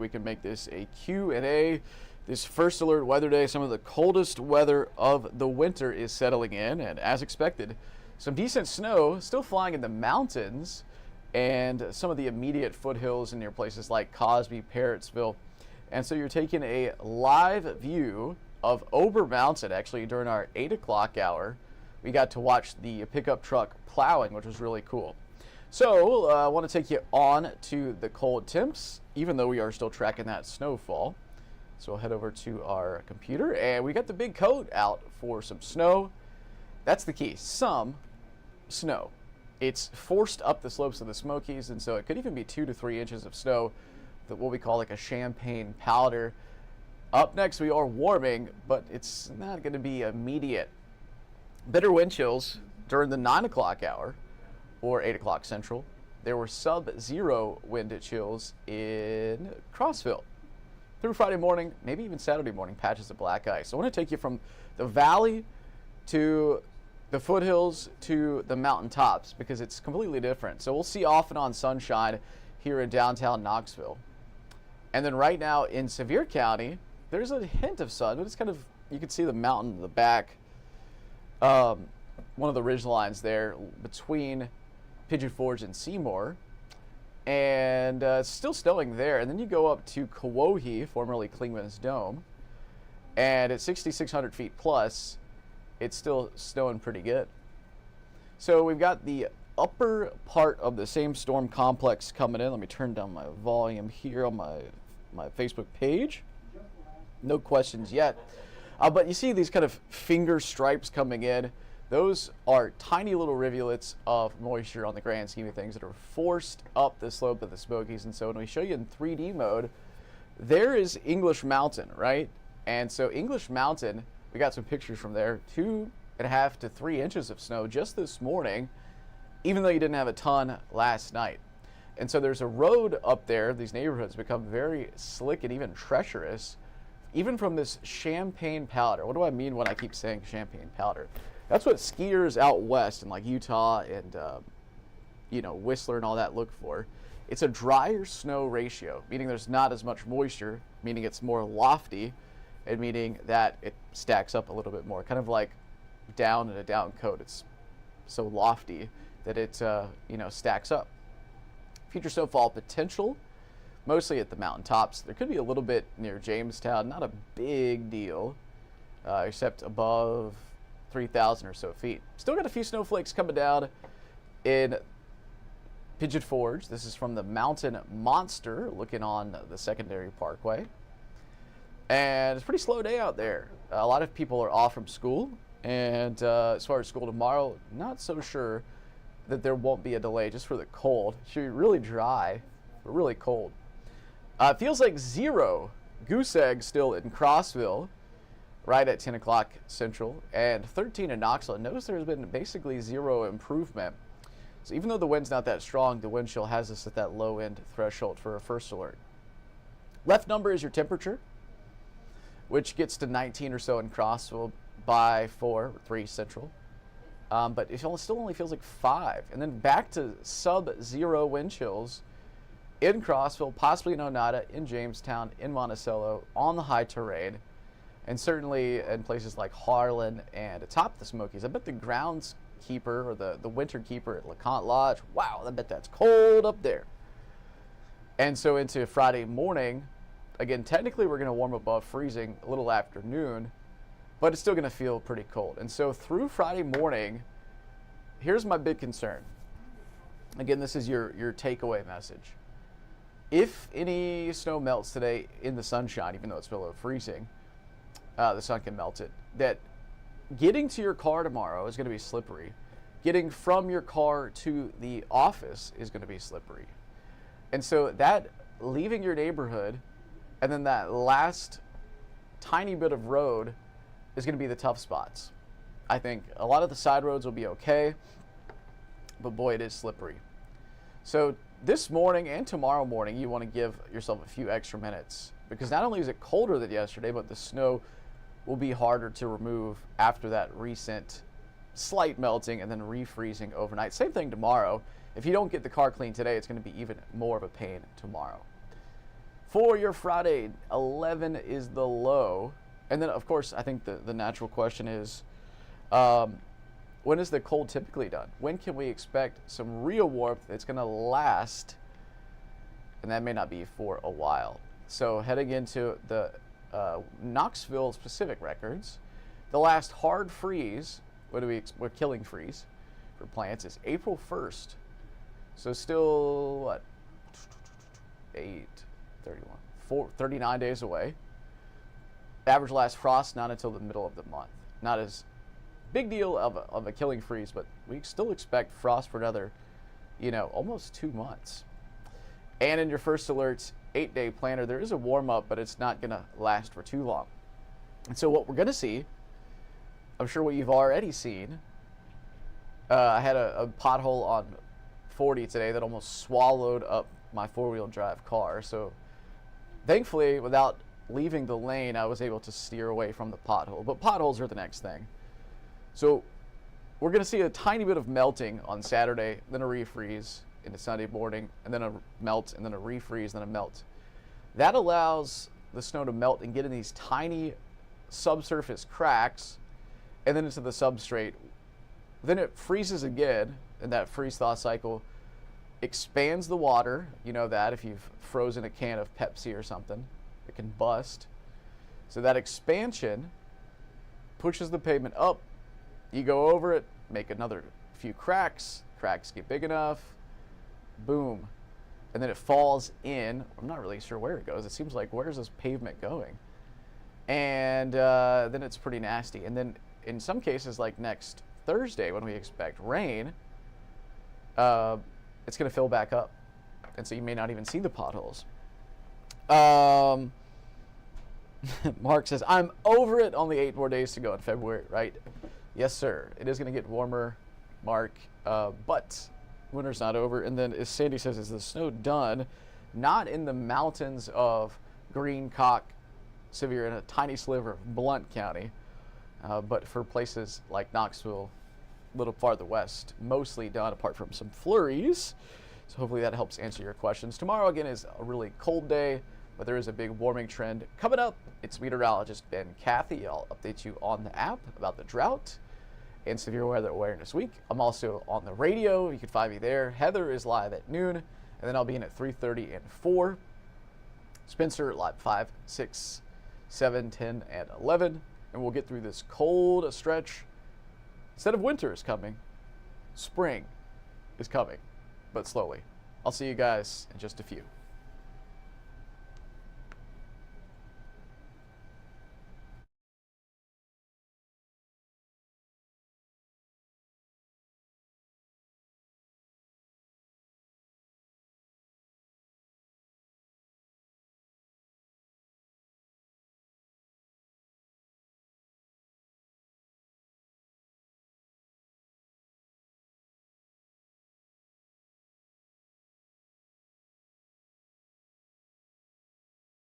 We can make this a Q&A. This first alert weather day, some of the coldest weather of the winter is settling in, and as expected, some decent snow still flying in the mountains and some of the immediate foothills near places like Cosby, Parrottsville. And so you're taking a live view of Ober Mountain. Actually, during our 8 o'clock hour, we got to watch the pickup truck plowing, which was really cool. So I want to take you on to the cold temps, even though we are still tracking that snowfall. So we'll head over to our computer, and we got the big coat out for some snow. That's the key, some snow. It's forced up the slopes of the Smokies, and so it could even be 2 to 3 inches of snow, that what we call like a champagne powder. Up next, we are warming, but it's not going to be immediate. Bitter wind chills during the 9 o'clock hour, or 8 o'clock central. There were sub-zero wind chills in Crossville. Through Friday morning, maybe even Saturday morning, patches of black ice. So I want to take you from the valley to the foothills to the mountaintops because it's completely different. So we'll see off and on sunshine here in downtown Knoxville. And then right now in Sevier County, there's a hint of sun, but it's kind of, you can see the mountain in the back. One of the ridge lines there between Pigeon Forge and Seymour, and it's still snowing there. And then you go up to Kewohee, formerly Klingman's Dome, and at 6,600 feet plus, it's still snowing pretty good. So we've got the upper part of the same storm complex coming in. Let me turn down my volume here on my Facebook page. No questions yet, but you see these kind of finger stripes coming in. Those are tiny little rivulets of moisture on the grand scheme of things that are forced up the slope of the Smokies. And so when we show you in 3D mode, there is English Mountain, right? And so English Mountain, we got some pictures from there, 2.5 to 3 inches of snow just this morning, even though you didn't have a ton last night. And so there's a road up there. These neighborhoods become very slick and even treacherous, even from this champagne powder. What do I mean when I keep saying champagne powder? That's what skiers out west in like Utah and Whistler and all that look for. It's a drier snow ratio, meaning there's not as much moisture, meaning it's more lofty, and meaning that it stacks up a little bit more, kind of like down in a down coat. It's so lofty that it stacks up. Future snowfall potential, mostly at the mountaintops. There could be a little bit near Jamestown, not a big deal, except above 3,000 or so feet. Still got a few snowflakes coming down in Pigeon Forge. This is from the Mountain Monster looking on the secondary parkway. And it's a pretty slow day out there. A lot of people are off from school. And as far as school tomorrow, not so sure that there won't be a delay just for the cold. It should be really dry, but really cold. It feels like 0 goose egg still in Crossville, right at 10 o'clock central, and 13 in Knoxville. Notice there's been basically 0 improvement. So even though the wind's not that strong, the wind chill has us at that low end threshold for a first alert. Left number is your temperature, which gets to 19 or so in Crossville by 3 central. But it still only feels like 5. And then back to sub-zero wind chills in Crossville, possibly in Oneida, in Jamestown, in Monticello, on the high terrain, and certainly in places like Harlan and atop the Smokies. I bet the groundskeeper or the winter keeper at LeConte Lodge, wow, I bet that's cold up there. And so into Friday morning, again, technically we're going to warm above freezing a little after noon, but it's still going to feel pretty cold. And so through Friday morning, here's my big concern. Again, this is your takeaway message. If any snow melts today in the sunshine, even though it's below freezing, the sun can melt it, that getting to your car tomorrow is going to be slippery. Getting from your car to the office is going to be slippery. And so that leaving your neighborhood and then that last tiny bit of road is going to be the tough spots. I think a lot of the side roads will be okay, but boy, it is slippery. So this morning and tomorrow morning, you want to give yourself a few extra minutes because not only is it colder than yesterday, but the snow will be harder to remove after that recent slight melting and then refreezing overnight. Same thing tomorrow. If you don't get the car clean today, it's going to be even more of a pain tomorrow. For your Friday, 11 is the low. And then, of course, I think the natural question is, when is the cold typically done? When can we expect some real warmth that's going to last? And that may not be for a while. So heading into the Knoxville specific records, the last hard freeze, we're killing freeze for plants, is April 1st. So still, what, 39 days away. Average last frost not until the middle of the month. Not as big deal of a killing freeze, but we still expect frost for another, almost 2 months. And in your first alerts 8-day planner, there is a warm up, but it's not going to last for too long. And so what we're going to see, I'm sure what you've already seen, I had a pothole on 40 today that almost swallowed up my 4-wheel drive car. So thankfully, without leaving the lane, I was able to steer away from the pothole. But potholes are the next thing. So we're going to see a tiny bit of melting on Saturday, then a refreeze into Sunday morning, and then a melt, and then a refreeze, then a melt. That allows the snow to melt and get in these tiny subsurface cracks and then into the substrate. Then it freezes again, and that freeze-thaw cycle expands the water. You know that if you've frozen a can of Pepsi or something, it can bust. So that expansion pushes the pavement up. You go over it, make another few cracks. Cracks get big enough. Boom. And then it falls in. I'm not really sure where it goes. It seems like, where's this pavement going? And then it's pretty nasty. And then in some cases, like next Thursday, when we expect rain, it's going to fill back up. And so you may not even see the potholes. Mark says, I'm over it. Only 8 more days to go in February, right? Yes, sir. It is going to get warmer, Mark, but winter's not over. And then, as Sandy says, is the snow done? Not in the mountains of Greencock, Sevier, and a tiny sliver of Blount County, but for places like Knoxville, a little farther west, mostly done apart from some flurries. So hopefully that helps answer your questions. Tomorrow, again, is a really cold day, but there is a big warming trend coming up. It's meteorologist Ben Cathey. I'll update you on the app about the drought and severe weather awareness week. I'm also on the radio. You can find me there. Heather is live at noon, and then I'll be in at 3:30 and 4. Spencer live 5, 6, 7, 10, and 11. And we'll get through this cold stretch. Instead of winter is coming, spring is coming, but slowly. I'll see you guys in just a few.